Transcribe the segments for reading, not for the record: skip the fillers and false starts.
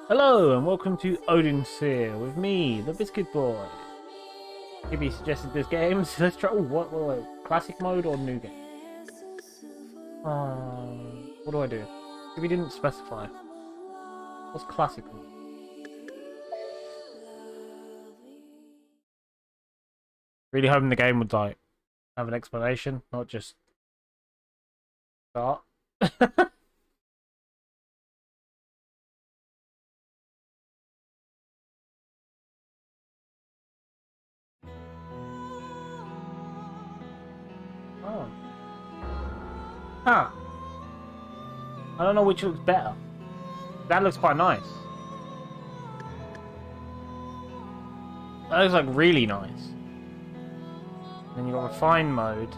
Hello and welcome to Odin with me, the Biscuit Boy. Kibby suggested this game, so let's try. Oh, what? Classic mode or new game? What do I do? Kibby didn't specify. What's classic mode? Really hoping the game would like have an explanation, not just start. Oh. Huh. I don't know which looks better. That looks quite nice. That looks like really nice. Then you got refine mode.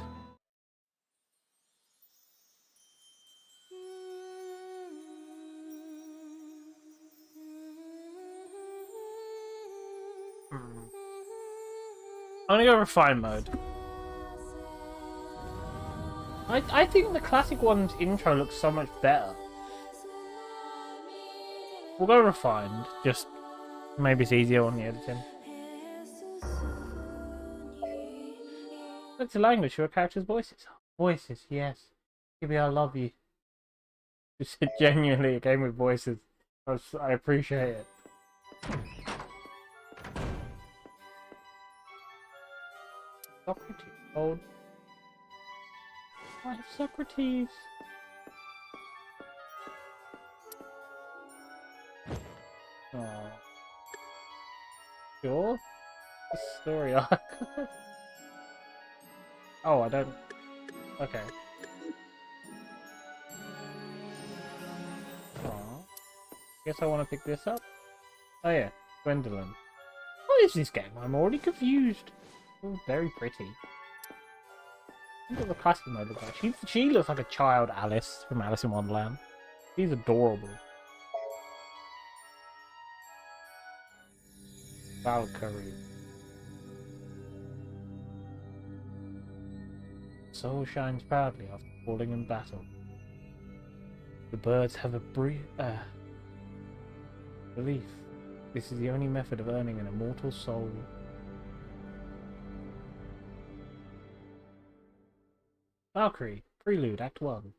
I'm gonna go refine mode. I think the classic one's intro looks so much better. We'll go refined, just maybe it's easier on the editing. It's a language for a character's voices. Voices, yes. Kibby, I love you. It's genuinely a game with voices. I appreciate it. Socrates. Oh. I have Socrates. Oh. Sure? The story arc. Oh, I don't. Okay. Oh. Guess I want to pick this up. Oh yeah, Gwendolyn. What is this game? I'm already confused. Oh, very pretty. Look at the classic mode look like. She looks like a child Alice from Alice in Wonderland. She's adorable. Valkyrie. Soul shines proudly after falling in battle. The birds have a belief. This is the only method of earning an immortal soul. Valkyrie, Prelude, Act 1.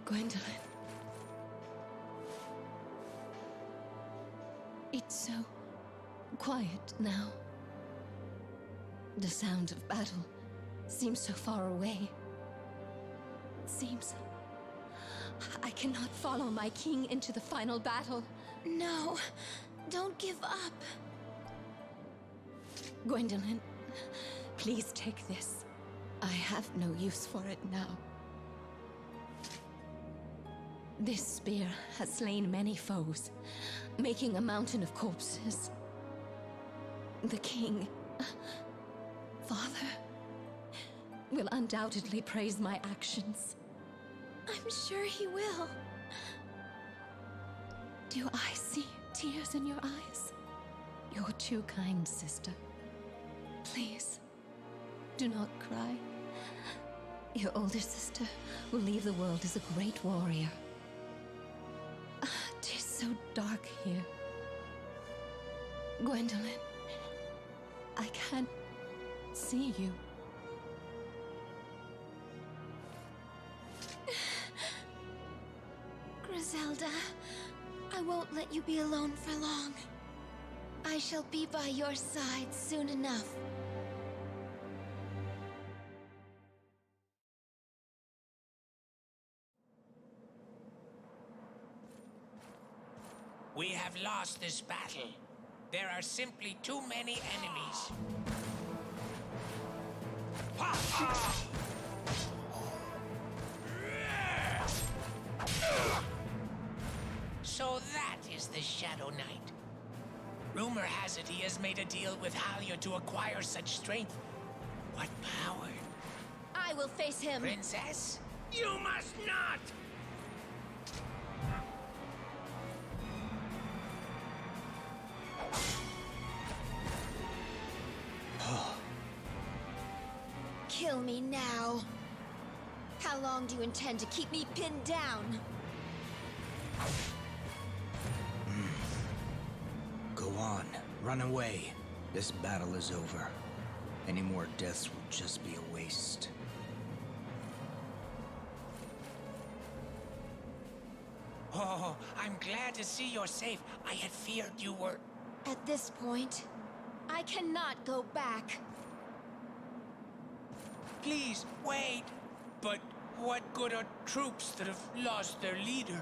Gwendolyn. It's so quiet now. The sound of battle seems so far away. It seems I cannot follow my king into the final battle. No, don't give up. Gwendolyn, please take this. I have no use for it now. This spear has slain many foes, making a mountain of corpses. The king, father, will undoubtedly praise my actions. I'm sure he will. Do I see tears in your eyes? You're too kind, sister. Please, do not cry. Your older sister will leave the world as a great warrior. It is so dark here. Gwendolyn, I can't see you. Griselda, I won't let you be alone for long. I shall be by your side soon enough. We have lost this battle. There are simply too many enemies. So that is the Shadow Knight. Rumor has it he has made a deal with Halia to acquire such strength. What power? I will face him. Princess? You must not! Kill me now. How long do you intend to keep me pinned down? Go on. Run away. This battle is over. Any more deaths will just be a waste. Oh, I'm glad to see you're safe. I had feared you were... At this point, I cannot go back. Please, wait. But what good are troops that have lost their leader?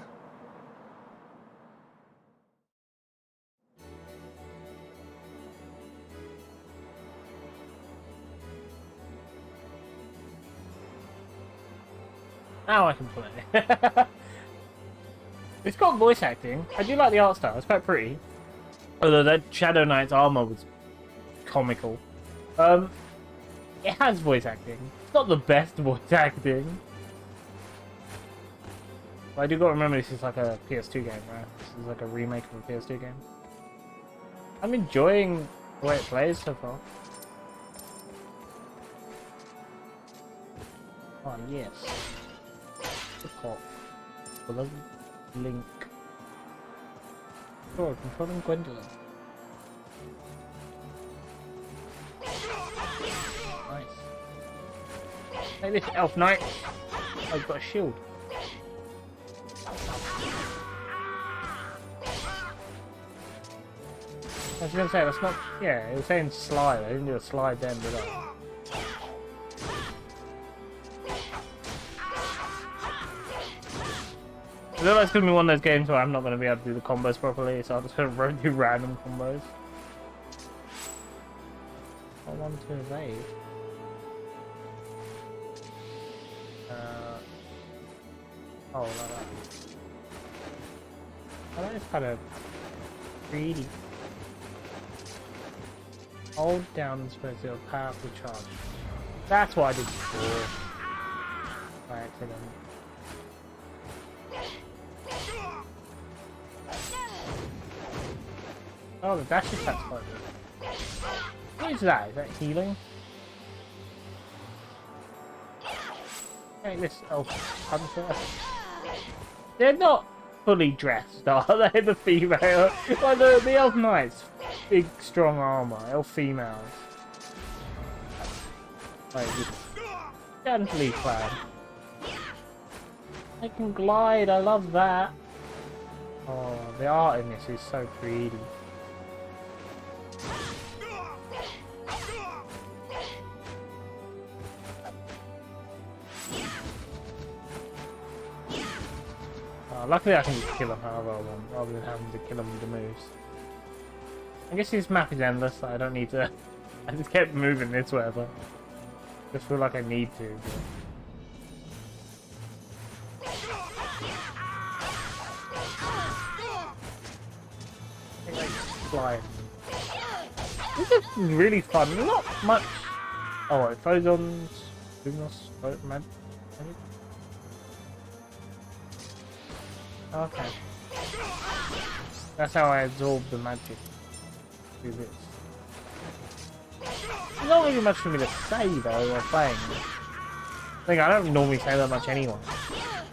Now I can play. It's got voice acting. I do like the art style. It's quite pretty. Although that Shadow Knight's armor was comical. It has voice acting. It's not the best voice acting. But I do got to remember this is like a PS2 game, right? This is like a remake of a PS2 game. I'm enjoying the way it plays so far. Oh yes. The pop. Below Link. Oh, controlling Gwendolyn. Nice. Take this, Elf Knight. Oh, you've got a shield. I was gonna say, that's not... Yeah, it was saying slide. I didn't do a slide then, did I? I feel like it's gonna be one of those games where I'm not gonna be able to do the combos properly, so I'm just gonna do random combos. I want to evade. Oh, like that. Oh, that is kind of greedy. Hold down and supposed to do a powerful charge. That's what I did before. By accident. Oh, the dash attack's quite good. What is that? Is that healing? Take this elf hunter. They're not fully dressed, are they? The female, like the elf knights, big strong armor. Elf females, like just gently clad. They can glide. I love that. Oh, the art in this is so pretty. Luckily I can just kill him however I want, rather than having to kill him with the moves. I guess this map is endless, so I don't need to... I just kept moving this whatever. Just feel like I need to. But... I like fly. This is really fun. Not much... Oh, wait, Phozons... Lumos... Magic? Okay. That's how I absorb the magic. Do this. There's not really much for me to say though while playing. I think I don't normally say that much anyway.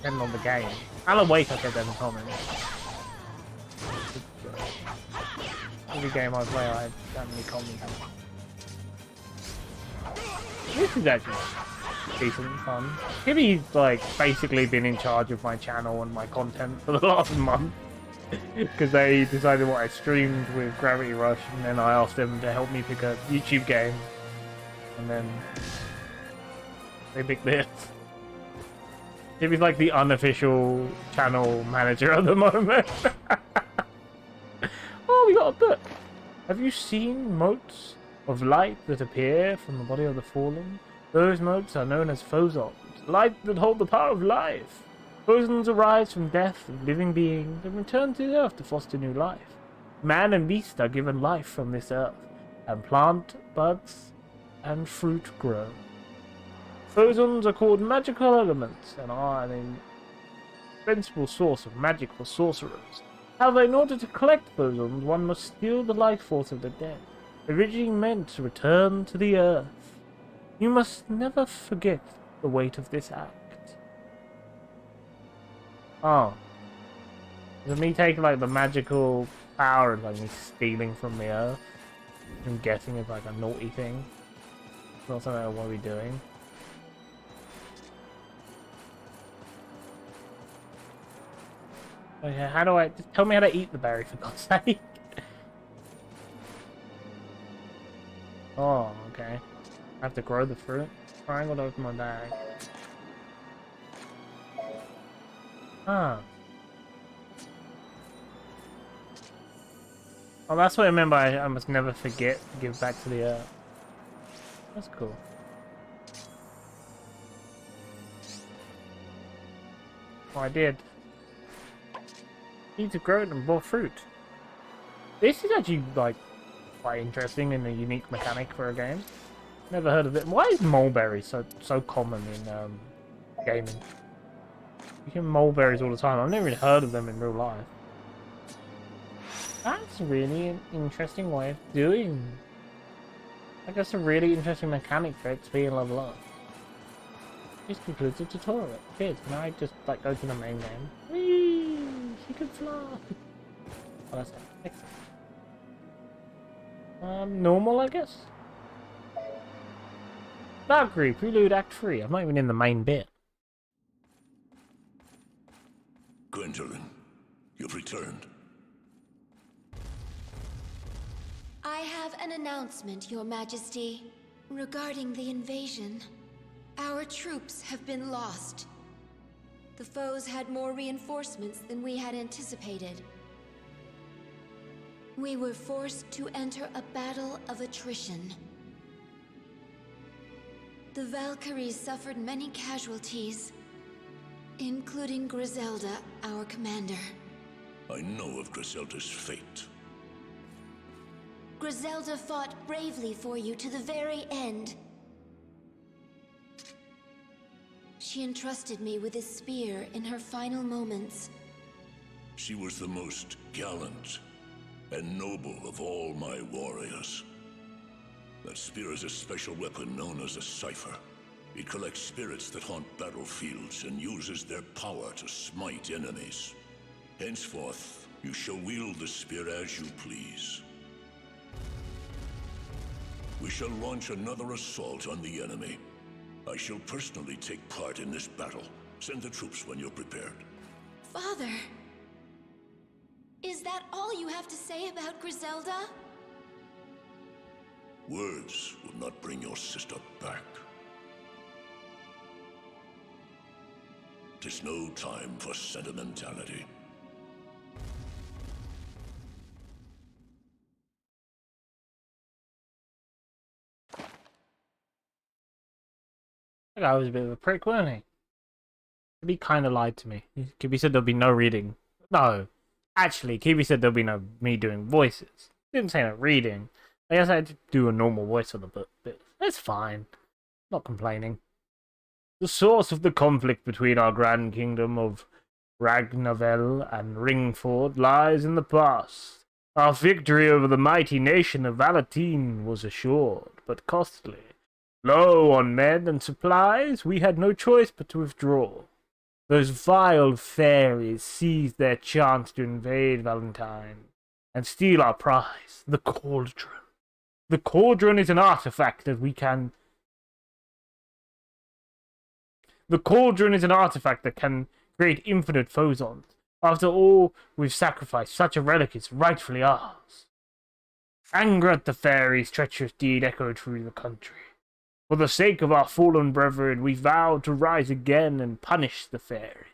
Depending on the game. Alan Wake I said that in the comments. Every game I play I don't really comment. This is actually decent fun. Kibby's like basically been in charge of my channel and my content for the last month because they decided what I streamed with Gravity Rush, and then I asked them to help me pick a YouTube game, and then they picked this. Kibby's like the unofficial channel manager at the moment. Oh, look! Have you seen motes of light that appear from the body of the fallen? Those motes are known as phosons, light that hold the power of life. Phosons arise from death of living beings and return to the earth to foster new life. Man and beast are given life from this earth, and plant, buds, and fruit grow. Phosons are called magical elements and are an indispensable source of magic for sorcerers. However, in order to collect phosons, one must steal the life force of the dead, originally meant to return to the earth. You must never forget the weight of this act. Oh. Is it me taking like the magical power and like me stealing from the earth? I'm guessing it's like a naughty thing. It's not something I want to be doing. Okay, how do I... Just tell me how to eat the berry, for God's sake. Oh, okay. I have to grow the fruit. Triangle to open my bag. Ah. Oh, that's what I remember. I must never forget to give back to the earth. That's cool. Oh, I did. Seeds have grown and bore fruit. This is actually, like, quite interesting and a unique mechanic for a game. Never heard of it. Why is mulberry so common in gaming? You hear mulberries all the time. I've never even heard of them in real life. That's really an interesting way of doing. I guess a really interesting mechanic for it to be in level up. This concludes the tutorial. Cheers. Can I just like go to the main game? Whee! She can fly. Oh, that's excellent. Normal, I guess. Valkyrie, Prelude Act 3. I'm not even in the main bit. Gwendolyn, you've returned. I have an announcement, Your Majesty, regarding the invasion. Our troops have been lost. The foes had more reinforcements than we had anticipated. We were forced to enter a battle of attrition. The Valkyries suffered many casualties, including Griselda, our commander. I know of Griselda's fate. Griselda fought bravely for you to the very end. She entrusted me with this spear in her final moments. She was the most gallant and noble of all my warriors. That spear is a special weapon known as a cipher. It collects spirits that haunt battlefields and uses their power to smite enemies. Henceforth, you shall wield the spear as you please. We shall launch another assault on the enemy. I shall personally take part in this battle. Send the troops when you're prepared. Father! Is that all you have to say about Griselda? Words will not bring your sister back. 'Tis no time for sentimentality. That guy was a bit of a prick, wasn't he? Kibby kind of lied to me. Kibby said there'll be no reading. No. Actually, Kibby said there'll be no me doing voices. Didn't say no reading. I guess I had to do a normal voice for the book, but it's fine. Not complaining. The source of the conflict between our grand kingdom of Ragnavel and Ringford lies in the past. Our victory over the mighty nation of Valatine was assured, but costly. Low on men and supplies, we had no choice but to withdraw. Those vile fairies seized their chance to invade Valentine and steal our prize, the cauldron. The cauldron is an artifact that we can... The cauldron is an artifact that can create infinite phosons. After all we've sacrificed, such a relic is rightfully ours. Anger at the fairies' treacherous deed echoed through the country. For the sake of our fallen brethren, we vowed to rise again and punish the fairies.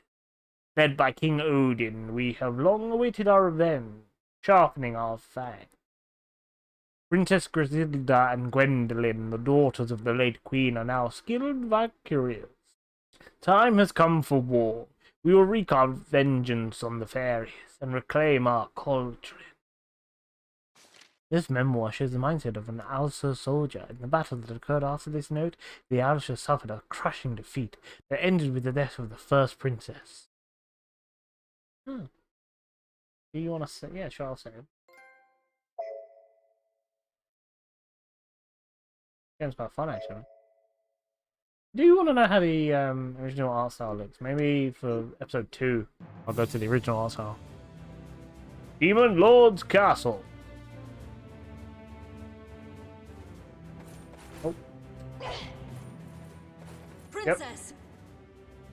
Led by King Odin, we have long awaited our revenge. sharpening our fang. Princess Griselda and Gwendolyn, the daughters of the late queen, are now skilled Valkyries. Time has come for war. We will wreak our vengeance on the fairies and reclaim our cauldron. This memoir shows the mindset of an Alsa soldier. In the battle that occurred after this note, the Alsa suffered a crushing defeat that ended with the death of the first princess. Do you want to say? Yeah, sure, I'll say it. Game's quite fun, actually. Do you want to know how the original art style looks? Maybe for episode 2, I'll go to the original art style. Demon Lord's Castle. Oh. Princess!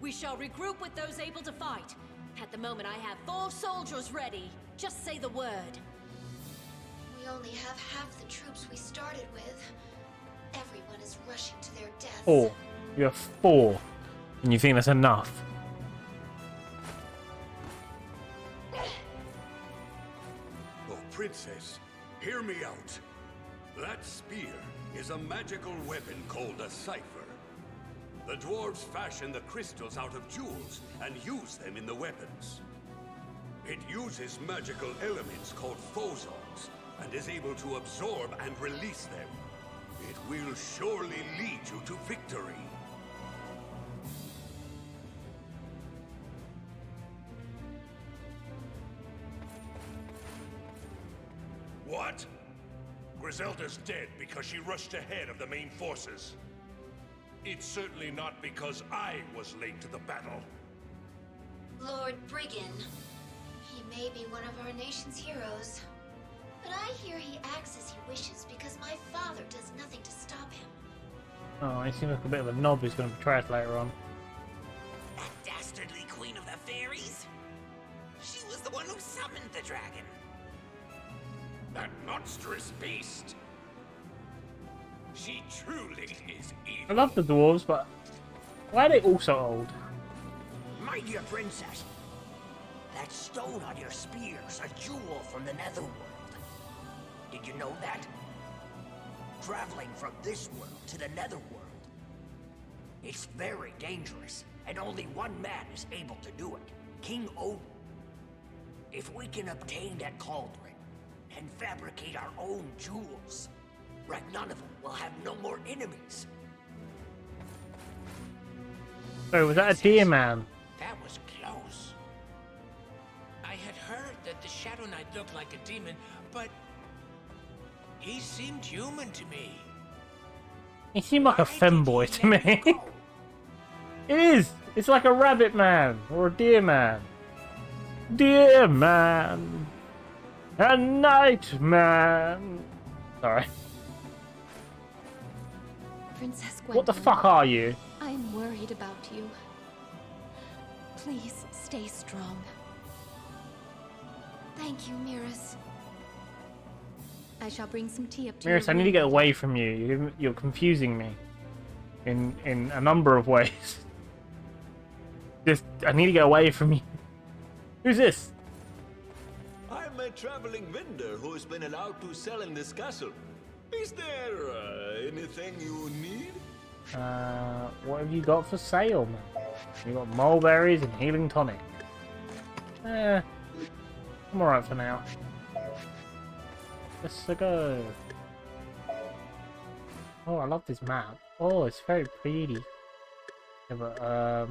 We shall regroup with those able to fight. At the moment, I have 4 soldiers ready. Just say the word. We only have half the troops we started with. Everyone is rushing to their deaths. 4. You have 4. And you think that's enough? Oh, Princess, hear me out. That spear is a magical weapon called a cipher. The dwarves fashion the crystals out of jewels and use them in the weapons. It uses magical elements called phosons and is able to absorb and release them. It will surely lead you to victory. What? Griselda's dead because she rushed ahead of the main forces. It's certainly not because I was late to the battle. Lord Brigand. He may be one of our nation's heroes. But I hear he acts as he wishes because my father does nothing to stop him. Oh, he seems like a bit of a knob who's going to betray us later on. That dastardly queen of the fairies? She was the one who summoned the dragon. That monstrous beast. She truly is evil. I love the dwarves, but why are they all so old? My dear princess, that stone on your spear's a jewel from the netherworld. Did you know that? Traveling from this world to the netherworld. It's very dangerous, and only one man is able to do it. King Odin. If we can obtain that cauldron and fabricate our own jewels, Ragnarok will have no more enemies. Oh, was that a deer man? That was close. I had heard that the Shadow Knight looked like a demon, but he seemed human to me. He seemed like a Why did femboy he to let me. you go? It is! It's like a rabbit man or a deer man. Deer man. A night man. Sorry. Princess Gwendolyn. What the fuck are you? I'm worried about you. Please stay strong. Thank you, Miras. I shall bring some tea up to Miris, I your need to room get later. away from you. You're confusing me. In a number of ways. I need to get away from you. Who's this? I'm a traveling vendor who's been allowed to sell in this castle. Is there anything you need? What have you got for sale, man? You got mulberries and healing tonic. I'm alright for now. Let's go. Oh, I love this map. Oh, it's very pretty. Yeah, but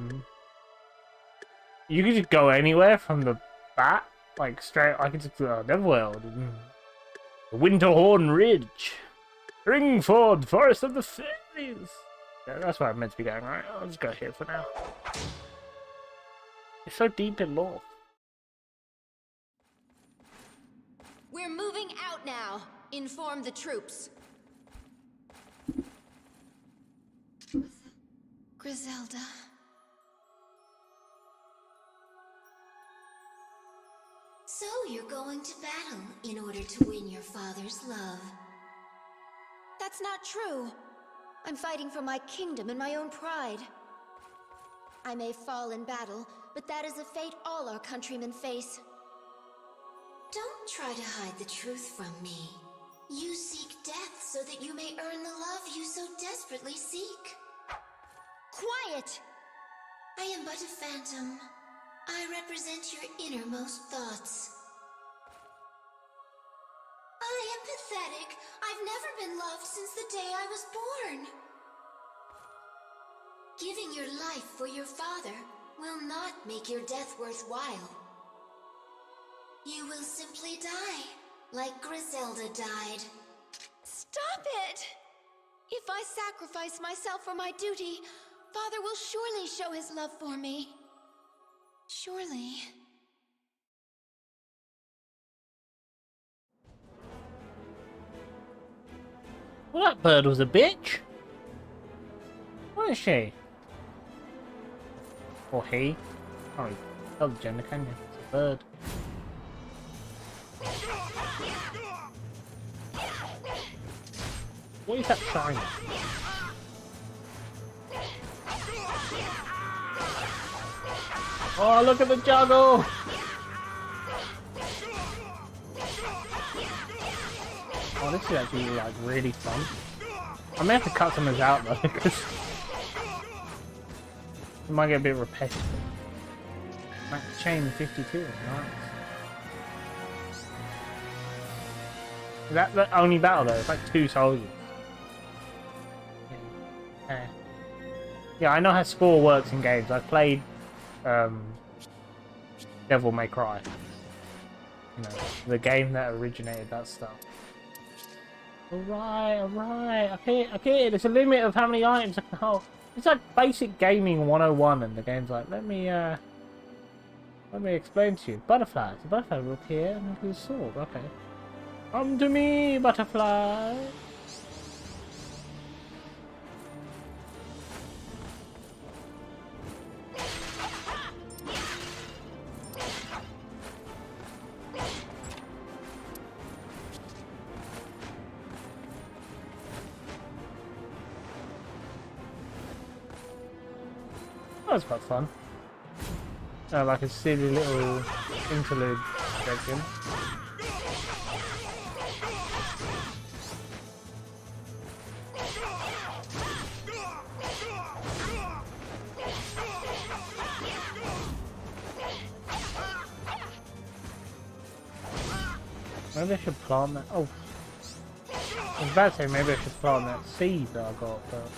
you can just go anywhere from the bat, like straight. I could just go Neverworld, the Winterhorn Ridge, Ringford, Forest of the Fairies. Yeah, that's where I'm meant to be going, right? I'll just go here for now. It's so deep in lore. We're moving out now. Inform the troops. Griselda. So you're going to battle in order to win your father's love. That's not true. I'm fighting for my kingdom and my own pride. I may fall in battle, but that is a fate all our countrymen face. Don't try to hide the truth from me. You seek death so that you may earn the love you so desperately seek. Quiet! I am but a phantom. I represent your innermost thoughts. I am pathetic. I've never been loved since the day I was born. Giving your life for your father will not make your death worthwhile. You will simply die, like Griselda died. Stop it! If I sacrifice myself for my duty, Father will surely show his love for me. Surely. Well, that bird was a bitch. What is she? Or he? Can't really tell the gender, can you? It's a bird. What is that shiny? Oh, look at the juggle! Oh, this is actually like really fun. I may have to cut some of this out though, because it might get a bit repetitive. Max chain 52, nice. Is that the only battle though? It's like 2 soldiers. Yeah, I know how score works in games. I've played Devil May Cry. You know, the game that originated that stuff. Alright. Okay, there's a limit of how many items I can hold. It's like basic gaming 101 and the game's like, let me explain to you. Butterflies. The butterfly will appear and have a sword. Okay. Come to me, butterfly. That was quite fun. Like a silly little interlude section. Maybe I should plant that. Oh, I was about to say maybe I should plant that seed that I got, but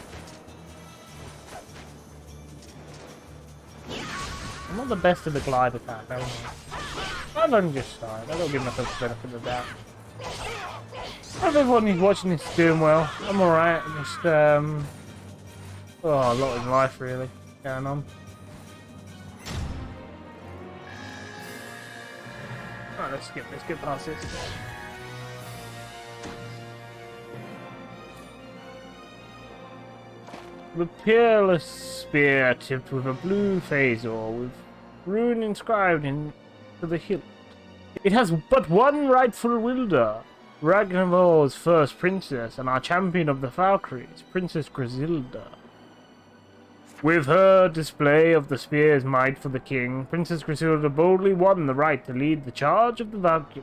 I'm not the best of the glide attack, am I? I've only just started. I don't give myself the benefit of the doubt. I hope everyone who's watching this is doing well. I'm alright. Just oh, a lot in life really going on. Alright, let's skip past this. The peerless spear tipped with a blue phasor with rune inscribed into the hilt. It has but one rightful wielder, Ragnar's first princess and our champion of the Valkyries, Princess Griselda. With her display of the spear's might for the king, Princess Griselda boldly won the right to lead the charge of the Valkyrie.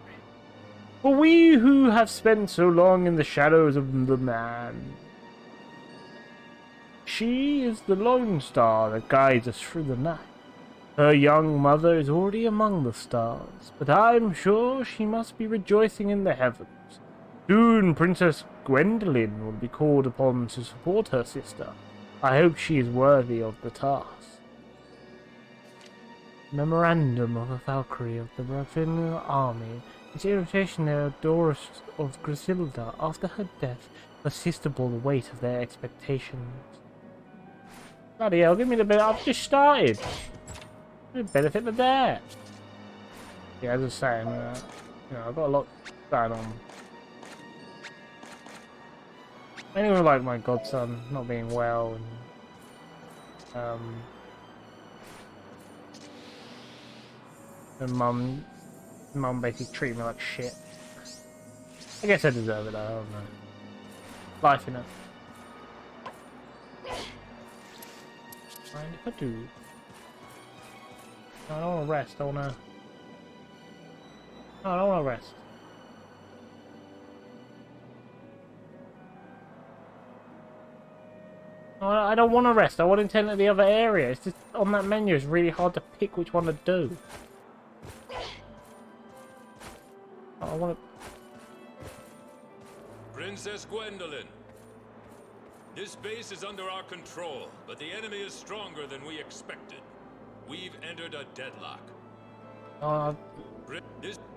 For we who have spent so long in the shadows of the man, she is the lone star that guides us through the night. Her young mother is already among the stars, but I'm sure she must be rejoicing in the heavens. Soon Princess Gwendolyn will be called upon to support her sister. I hope she is worthy of the task. Memorandum of a Valkyrie of the Ravenna army. Its irritation their adorers of Griselda after her death irresistible the weight of their expectations. Bloody hell, give me the bit. I've just started. The benefit of that. Yeah, as I was saying, you know, I've got a lot going on. Anyway, like my godson not being well, and mum basically treating me like shit. I guess I deserve it though, I don't know. Life in it. Mind if I do? I don't want to rest, I want to No, I don't want to rest. No, I don't want to rest. I want to tend to the other area. It's just on that menu. It's really hard to pick which one to do. I want to. Princess Gwendolyn. This base is under our control, but the enemy is stronger than we expected. We've entered a deadlock.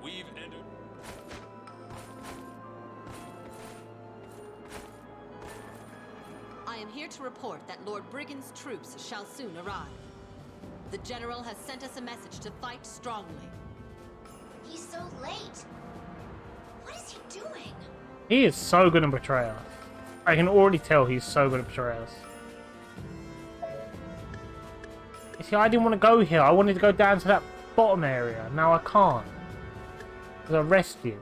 We've entered. I am here to report that Lord Brigand's troops shall soon arrive. The General has sent us a message to fight strongly. He's so late. What is he doing? He is so good in betrayal. I can already tell he's so good at betrayals. You see, I didn't want to go here. I wanted to go down to that bottom area. Now I can't. Because I'm rested.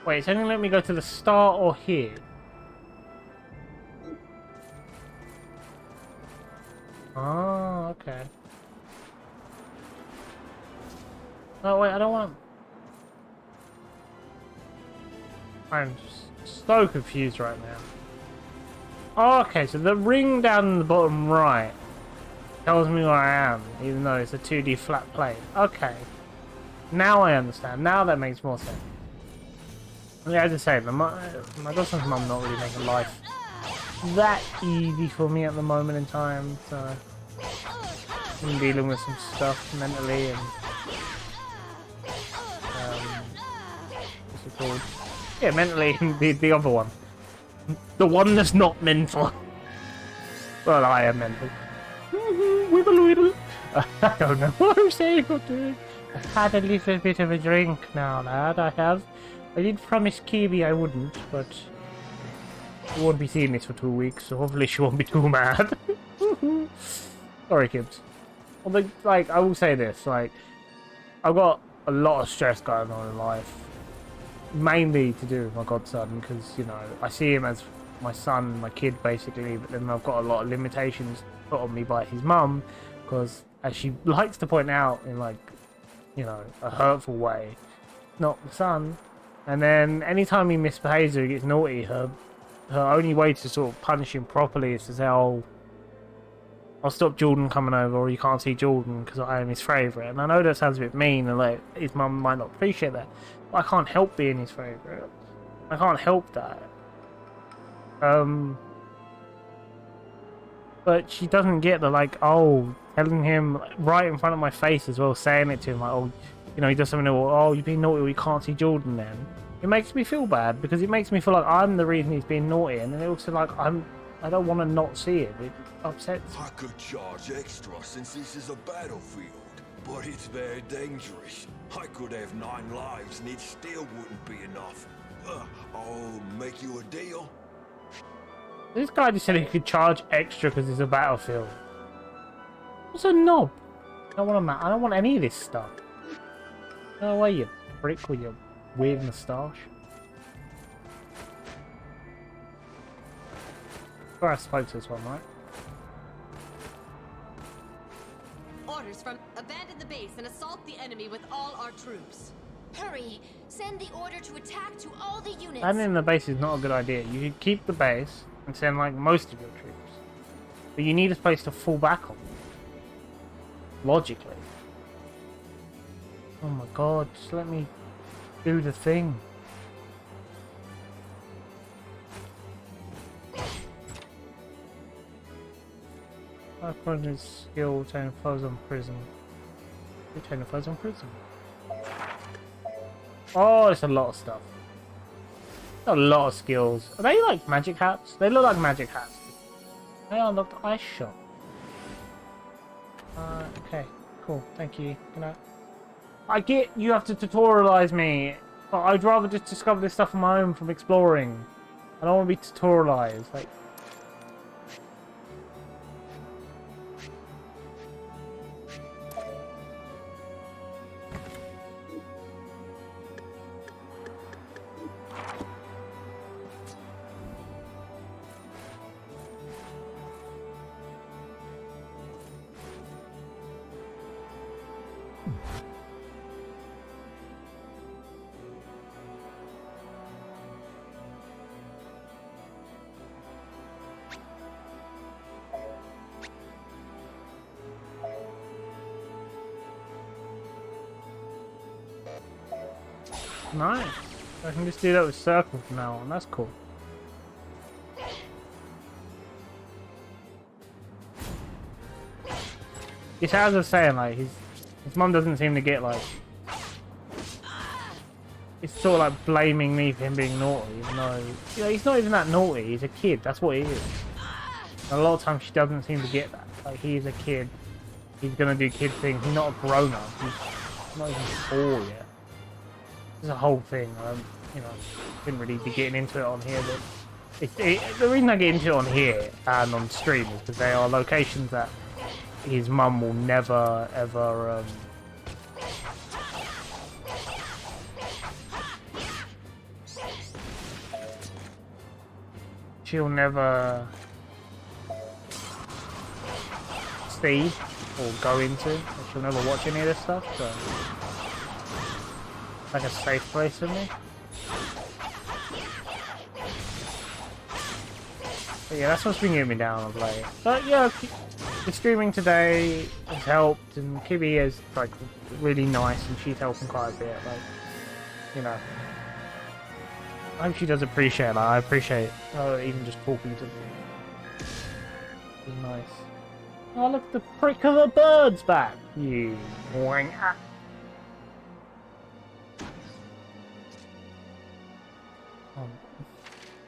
Wait, it's only let me go to the start or here? Oh, okay. Oh, wait, I don't want... I'm so confused right now. Oh, okay, so the ring down in the bottom right tells me where I am, even though it's a 2D flat plate. Okay. Now I understand. Now that makes more sense. Yeah, as I say, my daughter's mum not really making life that easy for me at the moment in time, so I'm dealing with some stuff mentally and what's it called? Yeah, mentally and the other one. The one that's not mental. Well, I am mental. Wiggle wiggle. I don't know what I'm saying or doing. I've had a little bit of a drink now, lad, I have. I did promise Kibby I wouldn't, but she won't be seeing this for 2 weeks, so hopefully she won't be too mad. Sorry, kids. Although, like, I will say this, like, I've got a lot of stress going on in life. Mainly to do with my godson, because, you know, I see him as my son, my kid, basically, but then I've got a lot of limitations put on me by his mum, because, as she likes to point out in, like, you know, a hurtful way, not the son. And then anytime he misbehaves or he gets naughty, her only way to sort of punish him properly is to say, oh, I'll stop Jordan coming over, or you can't see Jordan because I am his favourite. And I know that sounds a bit mean, and like his mum might not appreciate that, but I can't help being his favourite. I can't help that. But she doesn't get the, like, oh, telling him right in front of my face as well, saying it to him, like, oh, you know, he does something, oh, you've been naughty, or you can't see Jordan then. It makes me feel bad, because it makes me feel like I'm the reason he's being naughty, and then it also, like, I don't want to not see it. It upsets me. I could charge extra since this is a battlefield, but it's very dangerous. I could have 9 lives and it still wouldn't be enough. I'll make you a deal. This guy just said he could charge extra because it's a battlefield. What's a knob? I don't want any of this stuff. No way, you prick with your weird moustache. Sure, I spoke to this one, right? Orders from abandon the base and assault the enemy with all our troops. Hurry! Send the order to attack to all the units. Abandoning the base is not a good idea. You could keep the base and send like most of your troops, but you need a place to fall back on. Logically. Oh my god, just let me do the thing. His skill, turn foes on prison. Turn the foes on prison. Oh, it's a lot of stuff. A lot of skills. Are they like magic hats? They look like magic hats. They unlocked ice shot. Okay, cool. Thank you. Good night. I get you have to tutorialize me, but I'd rather just discover this stuff on my own from exploring. I don't want to be tutorialized. Like, Nice. I can just do that with circle from now on. That's cool. It's as I was saying, like his mum doesn't seem to get like. It's sort of like blaming me for him being naughty, even though he's not even that naughty. He's a kid. That's what he is. And a lot of times she doesn't seem to get that. Like he's a kid. He's gonna do kid things. He's not a grown up. He's not even 4 yet. There's a whole thing. Didn't really be getting into it on here, but the reason I get into it on here and on stream is because they are locations that his mum will never ever she'll never see or go into. She'll never watch any of this stuff, so it's like a safe place for me. But yeah, that's what's been getting me down of late. But yeah, the streaming today has helped, and Kibby is like really nice, and she's helping quite a bit. Like, I hope she does appreciate that. I appreciate even just talking to me. It's nice. Oh, look, the prick of a bird's back. You boing.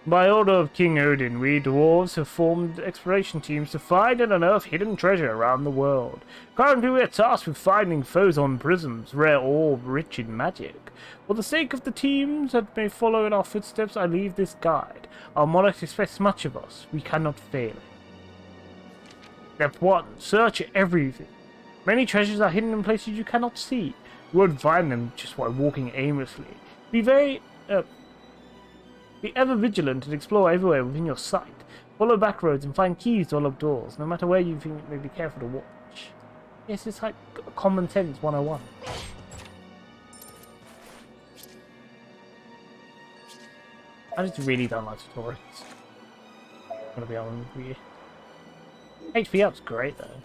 By order of King Odin, we dwarves have formed exploration teams to find and unearth hidden treasure around the world. Currently, we are tasked with finding Phozon prisms, rare or rich in magic. For the sake of the teams that may follow in our footsteps, I leave this guide. Our monarch expects much of us. We cannot fail. Step 1. Search everything. Many treasures are hidden in places you cannot see. You won't find them just by walking aimlessly. Be ever vigilant and explore everywhere within your sight. Follow back roads and find keys to unlock doors, no matter where you think you may be careful to watch. Yes, it's like common sense 101. I just really don't like tutorials. I'm gonna be honest with you. HP up's great though.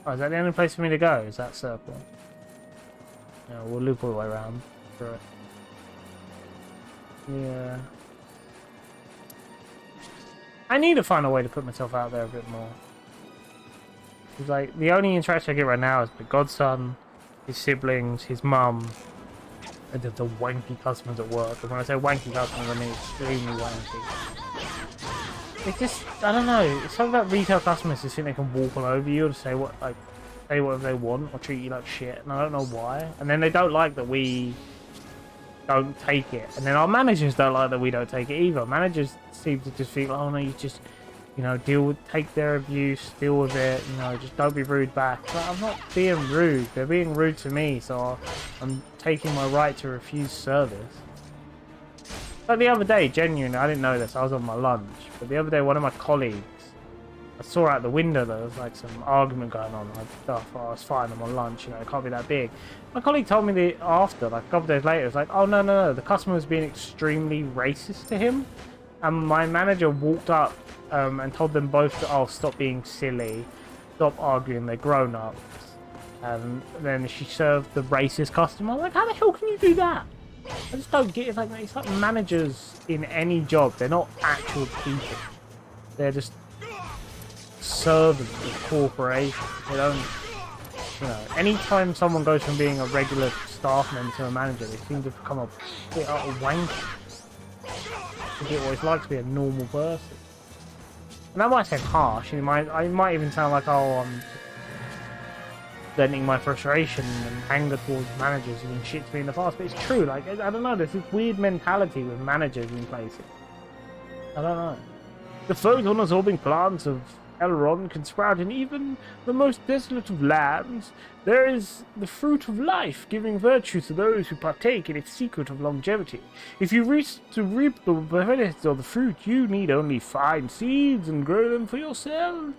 Oh, is that the only place for me to go? Is that circle? No, we'll loop all the way around. Yeah. I need to find a way to put myself out there a bit more. Because, like, the only interaction I get right now is my godson, his siblings, his mum, and the wanky customers at work. And when I say wanky customers, I mean extremely wanky. It's just, I don't know, it's something about retail customers who think they can walk all over you or say whatever they want or treat you like shit, and I don't know why. And then they don't like that we don't take it, and then our managers don't like that we don't take it either. Managers seem to just think, oh no, you just, take their abuse, deal with it, just don't be rude back. But I'm not being rude, they're being rude to me, so I'm taking my right to refuse service. Like the other day, genuinely, I didn't know this, I was on my lunch, but the other day one of my colleagues, I saw out the window there was like some argument going on. I thought, oh, it's fine, I'm on lunch, it can't be that big. My colleague told me after, like a couple of days later, it was like, oh no, the customer was being extremely racist to him. And my manager walked up and told them both to, oh, stop being silly, stop arguing, they're grown-ups. And then she served the racist customer. Like, how the hell can you do that? I just don't get it. It's like managers in any job, they're not actual people. They're just servants of corporations. They don't, anytime someone goes from being a regular staff member to a manager, they seem to become a bit out of wanker. Forget what it's like to be a normal person. And that might sound harsh, and I might even sound like, oh, I'm venting my frustration and anger towards managers who've been shit to me in the past, but it's true. Like, I don't know, there's this weird mentality with managers in places. I don't know. The Phozon absorbing plants of Elrond can sprout in even the most desolate of lands. There is the fruit of life, giving virtue to those who partake in its secret of longevity. If you wish to reap the benefits of the fruit, you need only find seeds and grow them for yourself.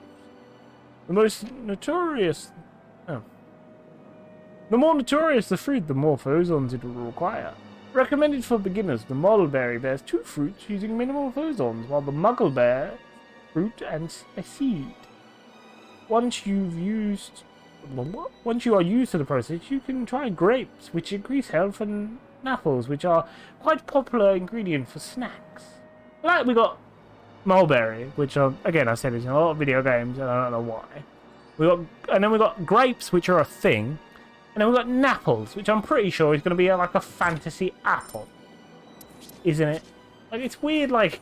The more notorious the fruit, the more Phozons it will require. Recommended for beginners, the Mollberry bears 2 fruits using minimal Phozons, while the Muggle bears fruit and a seed. Once you've used Once you are used to the process, you can try grapes, which increase health, and apples, which are quite popular ingredient for snacks. Like we got mulberry, which are, again, I said it's in a lot of video games, and I don't know why. And then we got grapes, which are a thing, and then we got napples, which I'm pretty sure is going to be like a fantasy apple, isn't it? Like it's weird, like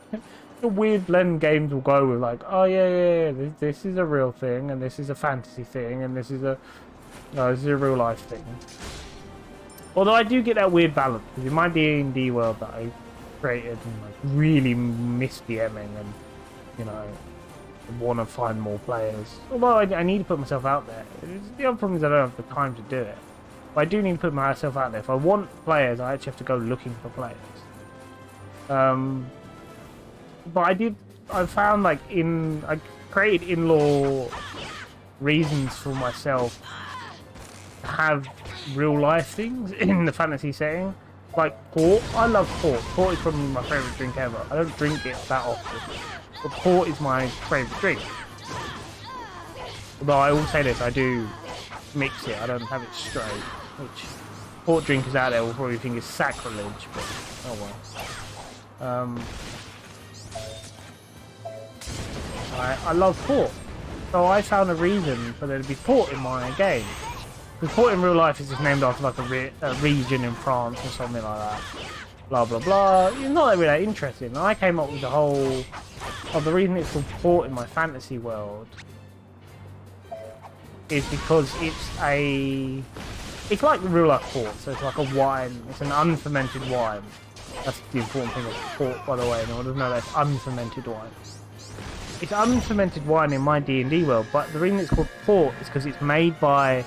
the weird blend games will go with, like, oh yeah, this is a real thing, and this is a fantasy thing, and this is a real life thing. Although I do get that weird balance because in my D&D world that I created, and like really miss DMing and, you know, want to find more players. Although I need to put myself out there. The other problem is I don't have the time to do it. But I do need to put myself out there. If I want players, I actually have to go looking for players. But I found like I created in-law reasons for myself to have real life things in the fantasy setting. Like port. I love port. Port is probably my favourite drink ever. I don't drink it that often. But port is my favourite drink. Although I will say this, I do mix it. I don't have it straight. Which port drinkers out there will probably think is sacrilege, but oh well. I love port. So I found a reason for there to be port in my game. Because port in real life is just named after like a region in France or something like that. Blah blah blah. It's not really that interesting. And I came up with the whole of the reason it's called port in my fantasy world is because it's like real life port. So it's like a wine. It's an unfermented wine. That's the important thing of port, by the way. No one doesn't know that's unfermented wine. It's unfermented wine in my D&D world, but the reason it's called port is because it's made by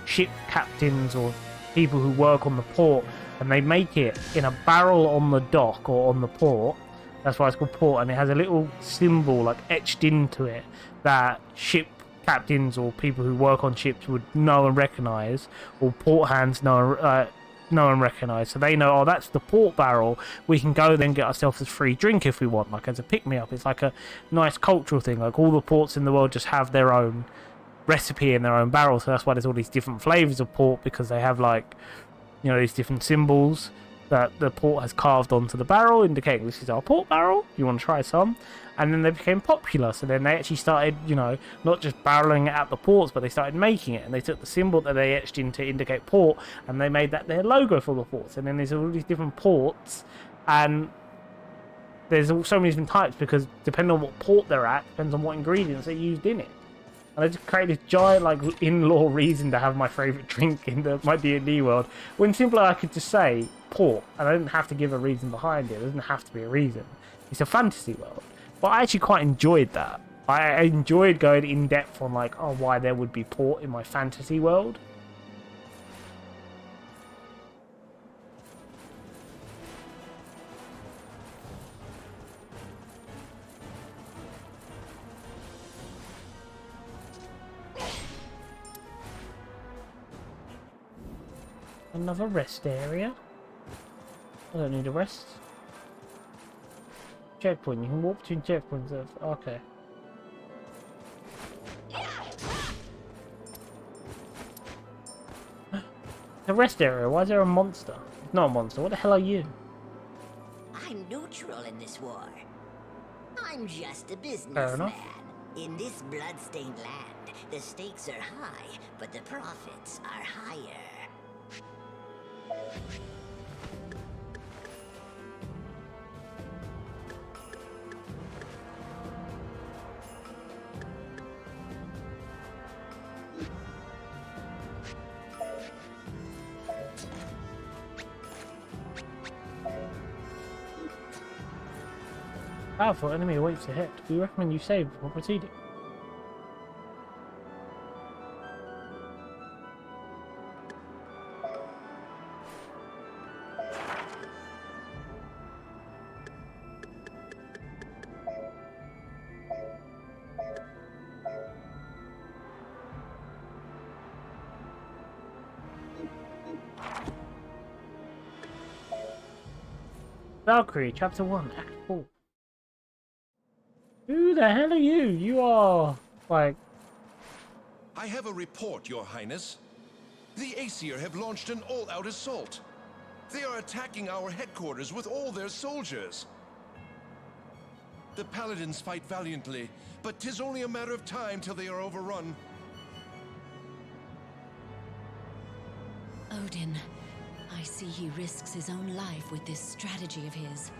ship captains or people who work on the port, and they make it in a barrel on the dock or on the port. That's why it's called port, and it has a little symbol like etched into it that ship captains or people who work on ships would know and recognise, or port hands know and recognise. So they know, oh, that's the port barrel. We can go then get ourselves a free drink if we want, like as a pick-me-up. It's like a nice cultural thing. Like all the ports in the world just have their own recipe in their own barrel, so that's why there's all these different flavours of port, because they have, like, you know, these different symbols that the port has carved onto the barrel, indicating this is our port barrel. You want to try some? And then they became popular, so then they actually started, you know, not just barreling it at the ports, but they started making it, and they took the symbol that they etched in to indicate port, and they made that their logo for the ports. And then there's all these different ports, and there's so many different types, because depending on what port they're at, depends on what ingredients they used in it. And I just created this giant, like, in-law reason to have my favourite drink in my D&D world, when simply I could just say port, and I didn't have to give a reason behind it. It doesn't have to be a reason. It's a fantasy world. But I actually quite enjoyed that. I enjoyed going in depth on, like, oh, why there would be port in my fantasy world. Another rest area. I don't need a rest. Checkpoint. You can walk between checkpoints. Okay. The rest area. Why is there a monster? It's not a monster. What the hell are you? I'm neutral in this war. I'm just a businessman. In this blood-stained land, the stakes are high, but the profits are higher. Powerful enemy awaits ahead. We recommend you save before proceeding. Valkyrie, Chapter 1, Act 4. Who the hell are you? You are, like, I have a report, Your Highness. The Aesir have launched an all-out assault. They are attacking our headquarters with all their soldiers. The paladins fight valiantly, but 'tis only a matter of time till they are overrun. Odin, I see he risks his own life with this strategy of his.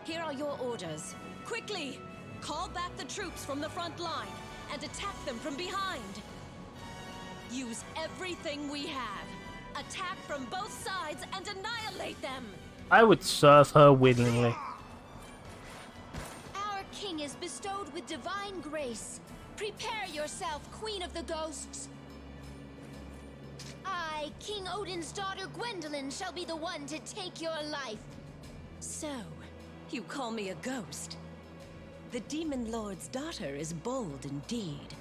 Here are your orders. Quickly! Call back the troops from the front line and attack them from behind. Use everything we have. Attack from both sides and annihilate them! I would serve her willingly. Our king is bestowed with divine grace. Prepare yourself, Queen of the Ghosts. I, King Odin's daughter Gwendolyn, shall be the one to take your life. So, you call me a ghost? The Demon Lord's daughter is bold indeed.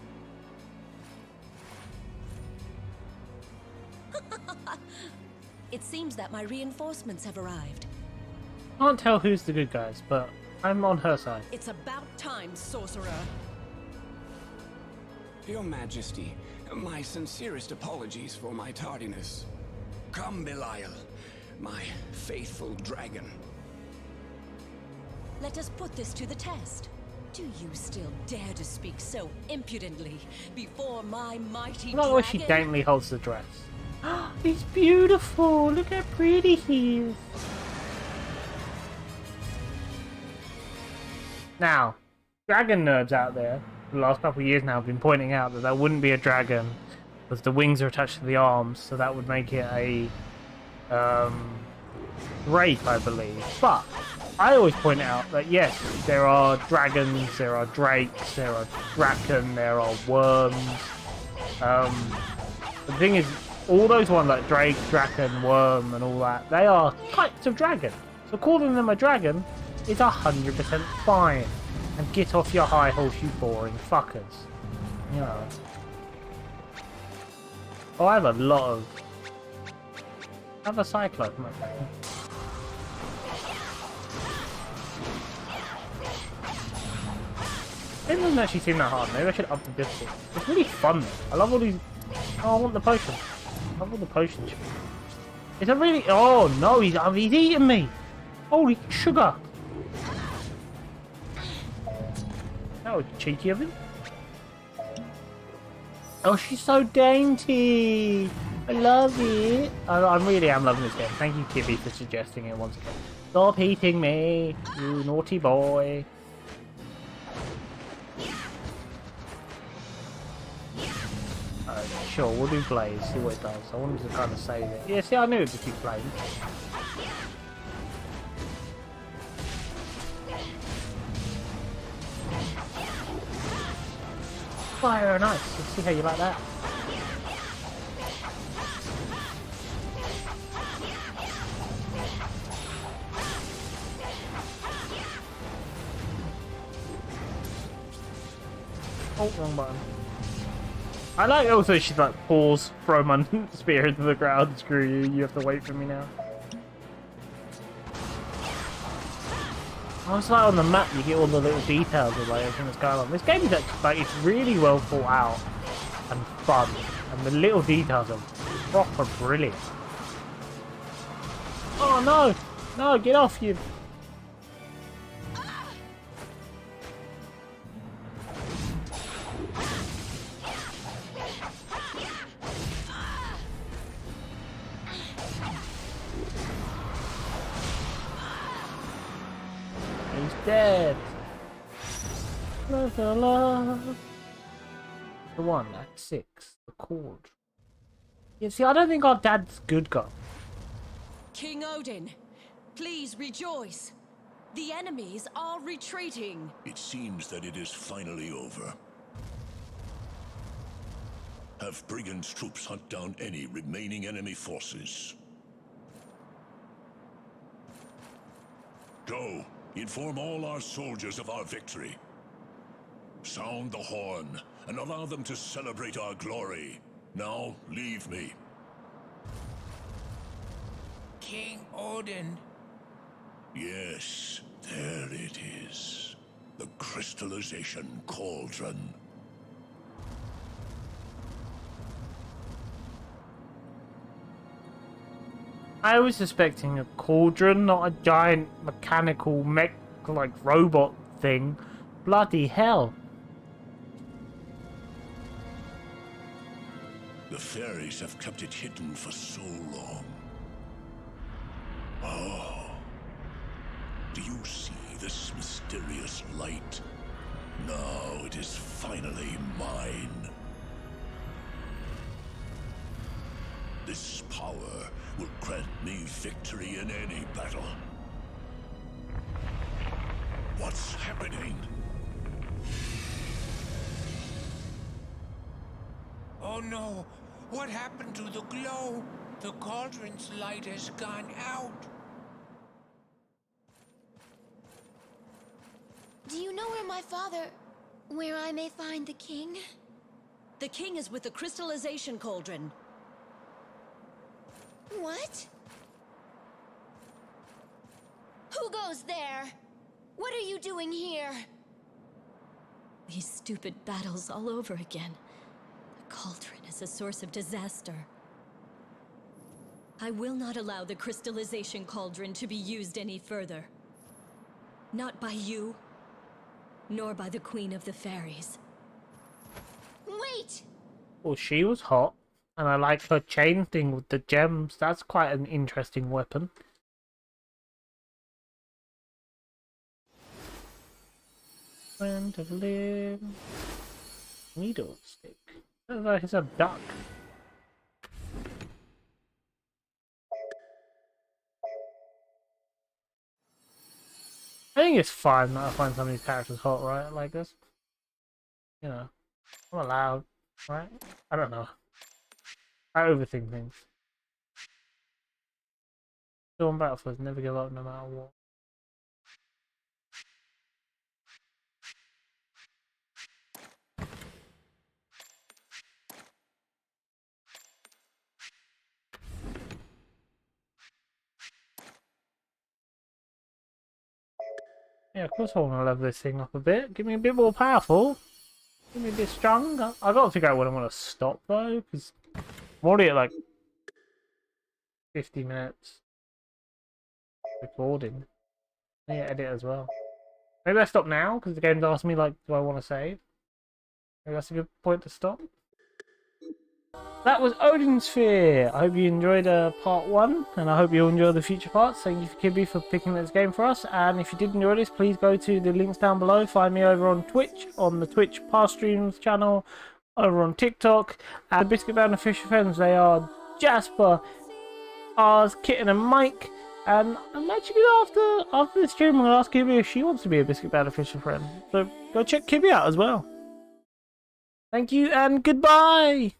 It seems that my reinforcements have arrived. Can't tell who's the good guys, but I'm on her side. It's about time, sorcerer. Your Majesty, my sincerest apologies for my tardiness. Come, Belial, my faithful dragon. Let us put this to the test. Do you still dare to speak so impudently before my mighty dragon? Not where she daintily holds the dress. He's beautiful! Look how pretty he is! Now, dragon nerds out there, the last couple of years now, have been pointing out that that wouldn't be a dragon, because the wings are attached to the arms, so that would make it a drake, I believe. But I always point out that yes, there are dragons, there are drakes, there are draken, there are worms. The thing is, all those ones like drake, draken, worm, and all that, they are types of dragon. So calling them a dragon is 100% fine. And get off your high horse, you boring fuckers. You know. Oh, I have a lot of. I have a cyclone. It doesn't actually seem that hard. Maybe I should up the difficulty. It's really fun though. I love all these. Oh, I want the potion. I love all the potions. It's a really. Oh no, he's eating me. Holy sugar. That was cheeky of him. Oh, she's so dainty. I love it. I really am loving this game. Thank you, Kibby, for suggesting it once again. Stop eating me, you naughty boy. Sure, we'll do Blaze, see what it does. I wanted to kind of save it. Yeah, see, I knew it would keep playing. Fire and ice, let's see how you like that. Oh, wrong button. I like also she's like, pause, throw my spear into the ground, screw you, you have to wait for me now. I was like on the map, you get all the little details of like everything that's going on. This game is actually like, it's really well thought out and fun, and the little details are proper brilliant. Oh no! No, get off you! Dead. The one at 6. The cord. Yeah, see, I don't think our dad's good guy. King Odin, please rejoice. The enemies are retreating. It seems that it is finally over. Have Brigand's troops hunt down any remaining enemy forces. Go. Inform all our soldiers of our victory. Sound the horn, and allow them to celebrate our glory. Now, leave me. King Odin. Yes, there it is. The crystallization cauldron. I was suspecting a cauldron, not a giant mechanical mech like robot thing. Bloody hell. The fairies have kept it hidden for so long. Oh. Do you see this mysterious light? Now it is finally mine. This power will grant me victory in any battle. What's happening? Oh no! What happened to the glow? The cauldron's light has gone out. Do you know where I may find the king? The king is with the crystallization cauldron. What? Who goes there? What are you doing here? These stupid battles all over again. The cauldron is a source of disaster. I will not allow the crystallization cauldron to be used any further. Not by you, nor by the Queen of the Fairies. Wait! Well, she was hot. And I like her chain thing with the gems. That's quite an interesting weapon. Friend of limb. Needle stick. Looks like it's a duck. I think it's fine that I find some of these characters hot, right? Like this. You know, I'm allowed, right? I don't know. I overthink things. Still on Battlefield, never give up no matter what. Yeah, of course I want to level this thing up a bit. Give me a bit more powerful. Give me a bit stronger. I gotta figure out when I want to stop though, because I'm already at like 50 minutes recording. I need to edit as well. Maybe I stop now because the game's asked me like, do I want to save? Maybe that's a good point to stop. That was Odin Sphere. I hope you enjoyed part 1, and I hope you'll enjoy the future parts. Thank you for Kibby for picking this game for us. And if you did enjoy this, please go to the links down below. Find me over on Twitch, on the Twitch past streams channel, over on TikTok, and the Biscuit Band official friends. They are Jasper, Ars, Kitten, and Mike. And I'm actually after the stream, I'm gonna ask Kibby if she wants to be a Biscuit Band official friend. So go check Kibby out as well. Thank you and goodbye.